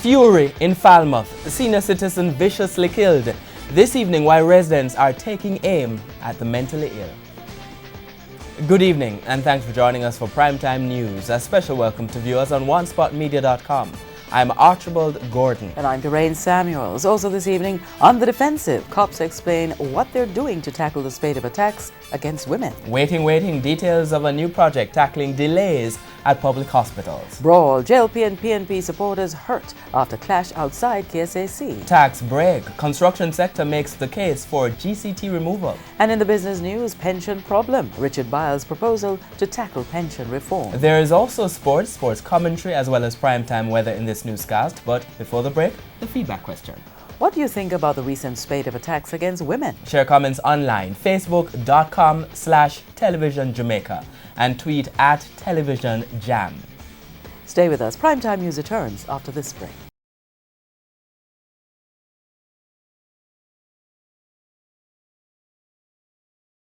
Fury in Falmouth. A senior citizen viciously killed this evening while residents are taking aim at the mentally ill. Good evening and thanks for joining us for Primetime News. A special welcome to viewers on onespotmedia.com. I'm Archibald Gordon. And I'm Doreen Samuels. Also this evening, on the defensive, cops explain what they're doing to tackle the spate of attacks against women. Waiting, details of a new project tackling delays at public hospitals. Brawl, JLP and PNP supporters hurt after clash outside KSAC. Tax break, construction sector makes the case for GCT removal. And in the business news, pension problem, Richard Biles' proposal to tackle pension reform. There is also sports commentary as well as primetime weather in this newscast, but before the break, the feedback question. What do you think about the recent spate of attacks against women? Share comments online, facebook.com/television Jamaica and tweet @televisionjam. Stay with us. Primetime News returns after this break.